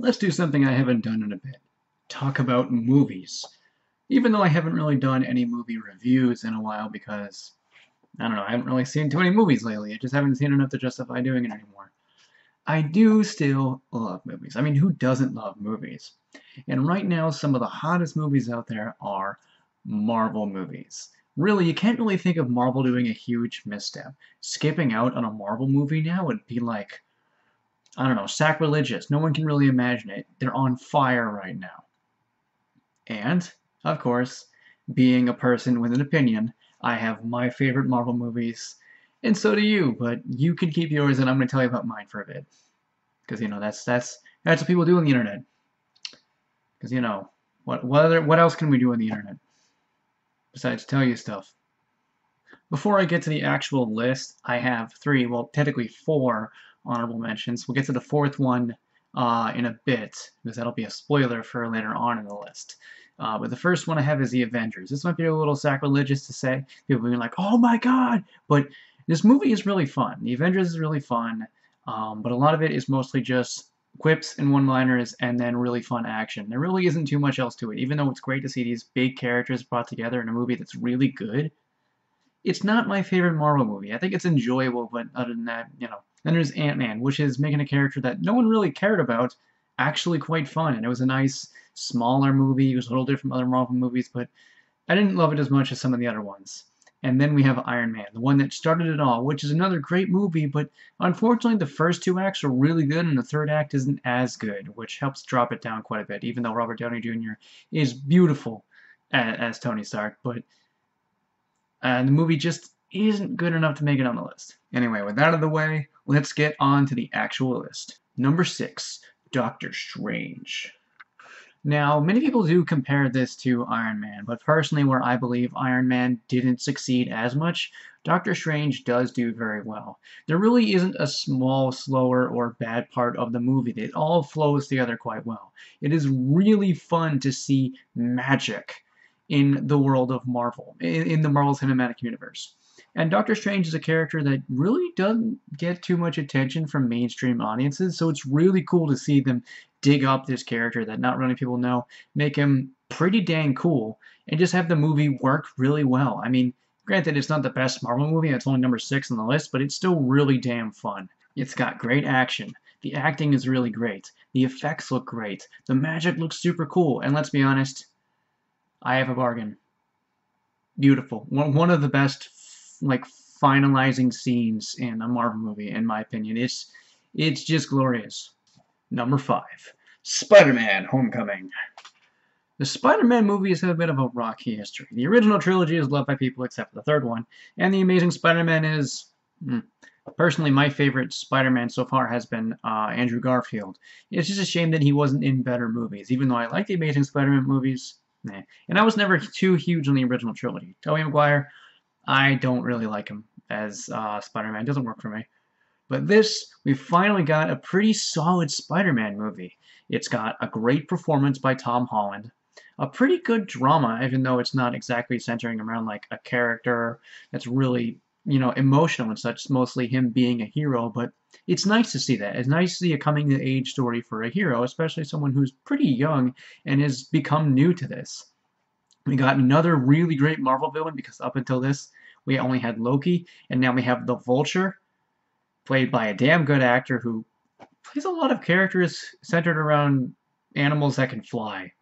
let's do something I haven't done in a bit. Talk about movies. Even though I haven't really done any movie reviews in a while because, I don't know, I haven't really seen too many movies lately. I just haven't seen enough to justify doing it anymore. I do still love movies. I mean, who doesn't love movies? And right now, some of the hottest movies out there are Marvel movies. Really, you can't really think of Marvel doing a huge misstep. Skipping out on a Marvel movie now would be like, I don't know, sacrilegious. No one can really imagine it. They're on fire right now. And, of course, being a person with an opinion, I have my favorite Marvel movies, and so do you, but you can keep yours, and I'm going to tell you about mine for a bit. Because, that's what people do on the internet. Because, what else can we do on the internet? Besides tell you stuff. Before I get to the actual list, I have three, well, technically four honorable mentions. We'll get to the fourth one in a bit, because that'll be a spoiler for later on in the list. But the first one I have is the Avengers. This might be a little sacrilegious to say. People being like, oh my god! But this movie is really fun. The Avengers is really fun, but a lot of it is mostly just quips and one-liners and then really fun action. There really isn't too much else to it. Even though it's great to see these big characters brought together in a movie that's really good, it's not my favorite Marvel movie. I think it's enjoyable, but other than that, Then there's Ant-Man, which is making a character that no one really cared about actually quite fun. And it was a nice, smaller movie. It was a little different from other Marvel movies, but I didn't love it as much as some of the other ones. And then we have Iron Man, the one that started it all, which is another great movie, but unfortunately the first two acts are really good and the third act isn't as good, which helps drop it down quite a bit, even though Robert Downey Jr. is beautiful as Tony Stark, but the movie just isn't good enough to make it on the list. Anyway, with that out of the way, let's get on to the actual list. Number 6, Doctor Strange. Now, many people do compare this to Iron Man, but personally, where I believe Iron Man didn't succeed as much, Doctor Strange does do very well. There really isn't a small, slower, or bad part of the movie. It all flows together quite well. It is really fun to see magic in the world of Marvel, in the Marvel Cinematic Universe. And Doctor Strange is a character that really doesn't get too much attention from mainstream audiences, so it's really cool to see them dig up this character that not many people know, make him pretty dang cool, and just have the movie work really well. I mean, granted, it's not the best Marvel movie, it's only number 6 on the list, but it's still really damn fun. It's got great action. The acting is really great. The effects look great. The magic looks super cool, and let's be honest, I have a bargain. Beautiful. One of the best finalizing scenes in a Marvel movie, in my opinion. It's just glorious. Number 5, SpiderMan Homecoming. The Spider-Man movies have a bit of a rocky history. The original trilogy is loved by people except for the third one, and The Amazing Spider-Man is, personally, my favorite Spider-Man so far has been Andrew Garfield. It's just a shame that he wasn't in better movies, even though I like the Amazing Spider-Man movies. And I was never too huge on the original trilogy. Tobey Maguire, I don't really like him as Spider-Man. It doesn't work for me. But this, we finally got a pretty solid Spider-Man movie. It's got a great performance by Tom Holland, a pretty good drama, even though it's not exactly centering around like a character that's really, emotional and such. It's mostly him being a hero, but it's nice to see that. It's nice to see a coming-of-age story for a hero, especially someone who's pretty young and has become new to this. We got another really great Marvel villain, because up until this, we only had Loki, and now we have the Vulture, played by a damn good actor who plays a lot of characters centered around animals that can fly.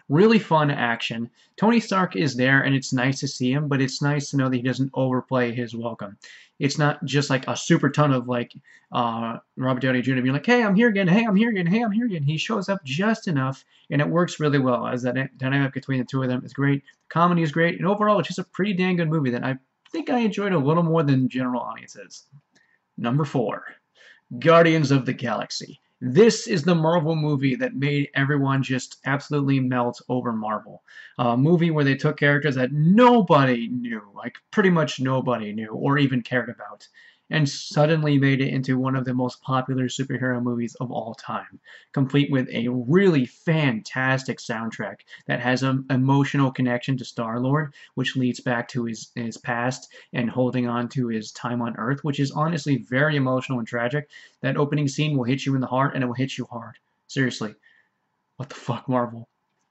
Really fun action. Tony Stark is there, and it's nice to see him, but it's nice to know that he doesn't overplay his welcome. It's not just like a super ton of Robert Downey Jr. being like, hey, I'm here again, hey, I'm here again, hey, I'm here again. He shows up just enough, and it works really well, as that dynamic between the two of them is great. The comedy is great, and overall, it's just a pretty dang good movie that I think I enjoyed a little more than general audiences. Number 4, Guardians of the Galaxy. This is the Marvel movie that made everyone just absolutely melt over Marvel. A movie where they took characters that nobody knew, like pretty much nobody knew or even cared about, and suddenly made it into one of the most popular superhero movies of all time, complete with a really fantastic soundtrack that has an emotional connection to Star-Lord, which leads back to his past and holding on to his time on Earth, which is honestly very emotional and tragic. That opening scene will hit you in the heart, and it will hit you hard. Seriously. What the fuck, Marvel?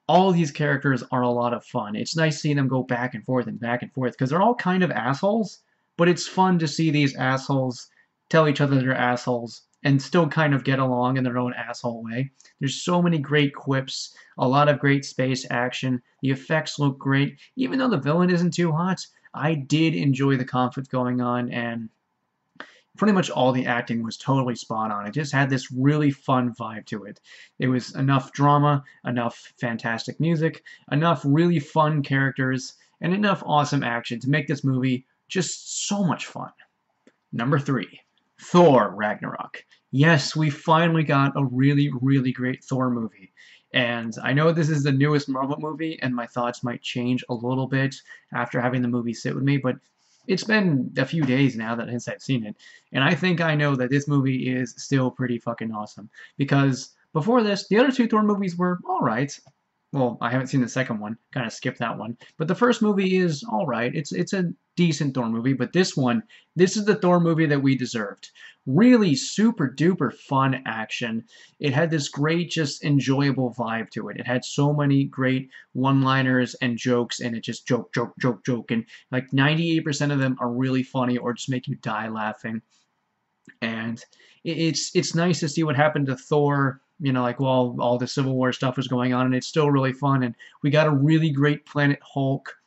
All these characters are a lot of fun. It's nice seeing them go back and forth, because they're all kind of assholes, but it's fun to see these assholes tell each other they're assholes and still kind of get along in their own asshole way. There's so many great quips, a lot of great space action. The effects look great. Even though the villain isn't too hot, I did enjoy the conflict going on, and pretty much all the acting was totally spot on. It just had this really fun vibe to it. There was enough drama, enough fantastic music, enough really fun characters, and enough awesome action to make this movie just so much fun. Number 3, Thor Ragnarok. Yes, we finally got a really, really great Thor movie. And I know this is the newest Marvel movie, and my thoughts might change a little bit after having the movie sit with me, but it's been a few days now that since I've seen it, and I think I know that this movie is still pretty fucking awesome. Because before this, the other two Thor movies were alright. Well, I haven't seen the second one, kind of skipped that one. But the first movie is alright. It's a decent Thor movie, but this one, this is the Thor movie that we deserved. Really super duper fun action. It had this great, just enjoyable vibe to it. It had so many great one-liners and jokes, and it just joke, joke, joke, joke, and like 98% of them are really funny or just make you die laughing. And it's nice to see what happened to Thor, you know, like while all the Civil War stuff was going on, and it's still really fun. And we got a really great Planet Hulk.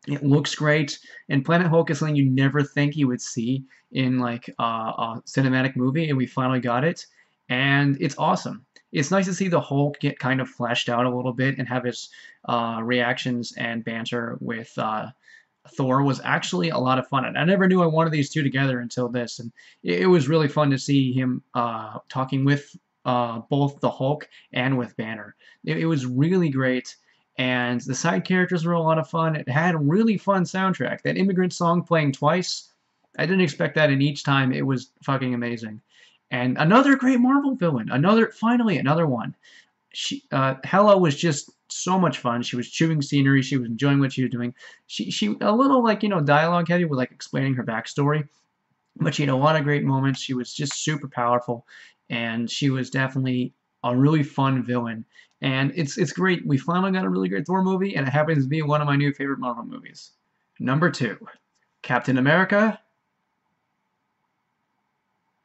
It looks great, and Planet Hulk is something you never think you would see in like a cinematic movie, and we finally got it, and it's awesome. It's nice to see the Hulk get kind of fleshed out a little bit and have his reactions and banter with Thor was actually a lot of fun. And I never knew I wanted these two together until this, and it was really fun to see him talking with both the Hulk and with Banner. It was really great. And the side characters were a lot of fun. It had a really fun soundtrack. That immigrant song playing twice, I didn't expect that, and each time it was fucking amazing. And another great Marvel villain. Finally, another one. Hela was just so much fun. She was chewing scenery. She was enjoying what she was doing. She a little like, you know, dialogue heavy with like explaining her backstory. But she had a lot of great moments. She was just super powerful. And she was definitely a really fun villain. And it's great. We finally got a really great Thor movie, and it happens to be one of my new favorite Marvel movies. Number 2, Captain America,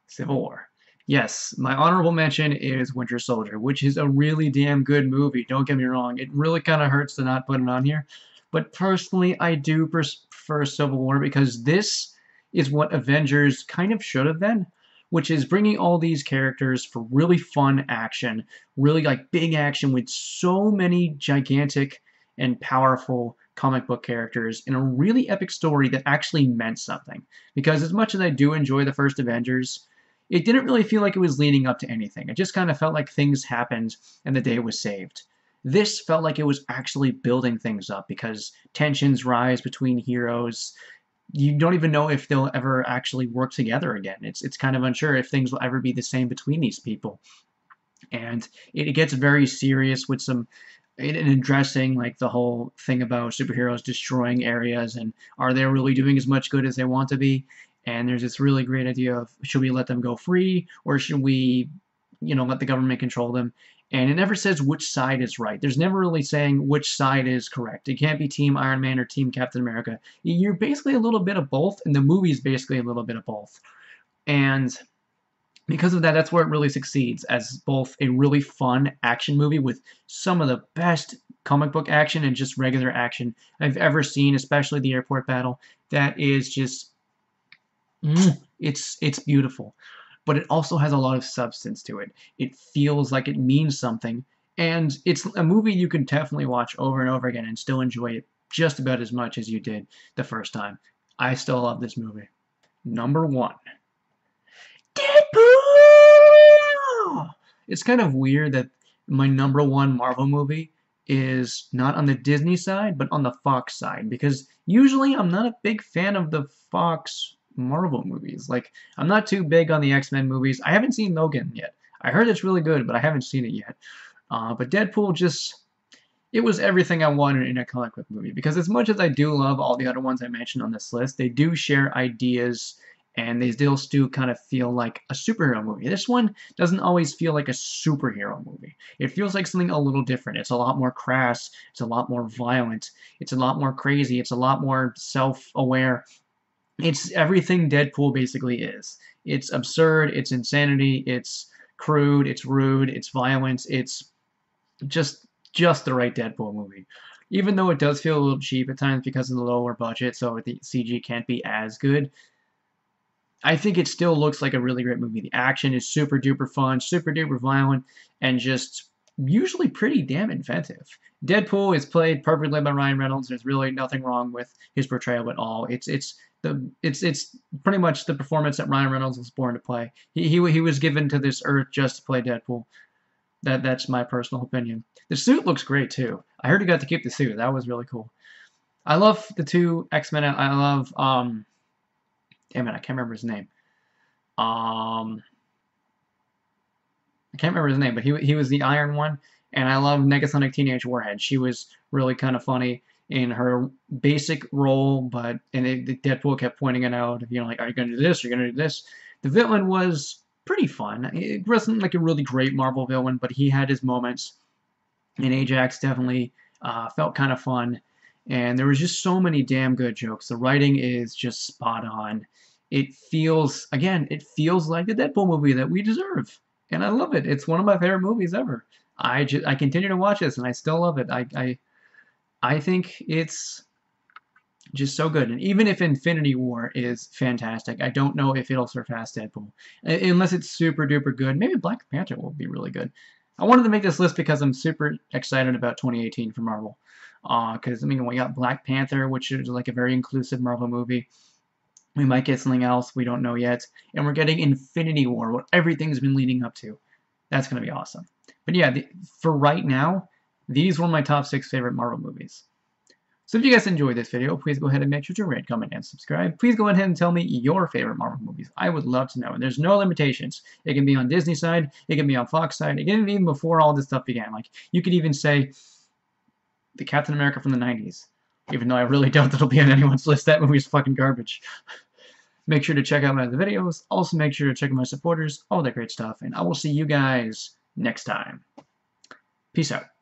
Civil War. Yes, my honorable mention is Winter Soldier, which is a really damn good movie. Don't get me wrong. It really kind of hurts to not put it on here. But personally, I do prefer Civil War because this is what Avengers kind of should have been, which is bringing all these characters for really fun action, really like big action with so many gigantic and powerful comic book characters in a really epic story that actually meant something. Because as much as I do enjoy the first Avengers, it didn't really feel like it was leading up to anything. It just kind of felt like things happened and the day was saved. This felt like it was actually building things up because tensions rise between heroes. You don't even know if they'll ever actually work together again. It's kind of unsure if things will ever be the same between these people. And it gets very serious with some in addressing like the whole thing about superheroes destroying areas and are they really doing as much good as they want to be? And there's this really great idea of should we let them go free or should we, you know, let the government control them? And it never says which side is right. There's never really saying which side is correct. It can't be Team Iron Man or Team Captain America. You're basically a little bit of both, and the movie's basically a little bit of both. And because of that, that's where it really succeeds as both a really fun action movie with some of the best comic book action and just regular action I've ever seen, especially the airport battle. That is just, it's beautiful. But it also has a lot of substance to it. It feels like it means something, and it's a movie you can definitely watch over and over again and still enjoy it just about as much as you did the first time. I still love this movie. Number 1. Deadpool! It's kind of weird that my number 1 Marvel movie is not on the Disney side, but on the Fox side, because usually I'm not a big fan of the Fox Marvel movies. Like, I'm not too big on the X-Men movies. I haven't seen Logan yet. I heard it's really good, but I haven't seen it yet. But Deadpool just, it was everything I wanted in a comic book movie. Because as much as I do love all the other ones I mentioned on this list, they do share ideas and they still do kind of feel like a superhero movie. This one doesn't always feel like a superhero movie. It feels like something a little different. It's a lot more crass. It's a lot more violent. It's a lot more crazy. It's a lot more self-aware. It's everything Deadpool basically is. It's absurd. It's insanity. It's crude. It's rude. It's violence. It's just the right Deadpool movie. Even though it does feel a little cheap at times because of the lower budget, so the CG can't be as good, I think it still looks like a really great movie. The action is super duper fun, super duper violent, and just usually pretty damn inventive. Deadpool is played perfectly by Ryan Reynolds. There's really nothing wrong with his portrayal at all. It's pretty much the performance that Ryan Reynolds was born to play. He was given to this earth just to play Deadpool. That's my personal opinion. The suit looks great too. I heard he got to keep the suit. That was really cool. I love the two X-Men. I love damn it, I can't remember his name. I can't remember his name, but he was the Iron One, and I love Negasonic Teenage Warhead. She was really kind of funny in her basic role, but Deadpool kept pointing it out. You know, like, are you going to do this? Are you going to do this? The villain was pretty fun. It wasn't like a really great Marvel villain, but he had his moments. And Ajax definitely felt kind of fun. And there was just so many damn good jokes. The writing is just spot on. It feels, again, it feels like the Deadpool movie that we deserve. And I love it. It's one of my favorite movies ever. I continue to watch this, and I still love it. I think it's just so good. And even if Infinity War is fantastic, I don't know if it'll surpass Deadpool. Unless it's super duper good. Maybe Black Panther will be really good. I wanted to make this list because I'm super excited about 2018 for Marvel. Because, I mean, we got Black Panther, which is like a very inclusive Marvel movie. We might get something else we don't know yet. And we're getting Infinity War, what everything's been leading up to. That's going to be awesome. But yeah, for right now, these were my top 6 favorite Marvel movies. So if you guys enjoyed this video, please go ahead and make sure to rate, comment, and subscribe. Please go ahead and tell me your favorite Marvel movies. I would love to know. And there's no limitations. It can be on Disney side. It can be on Fox side. It can be even before all this stuff began. Like, you could even say the Captain America from the 90s. Even though I really doubt that'll be on anyone's list. That movie's fucking garbage. Make sure to check out my other videos. Also make sure to check out my supporters. All that great stuff. And I will see you guys next time. Peace out.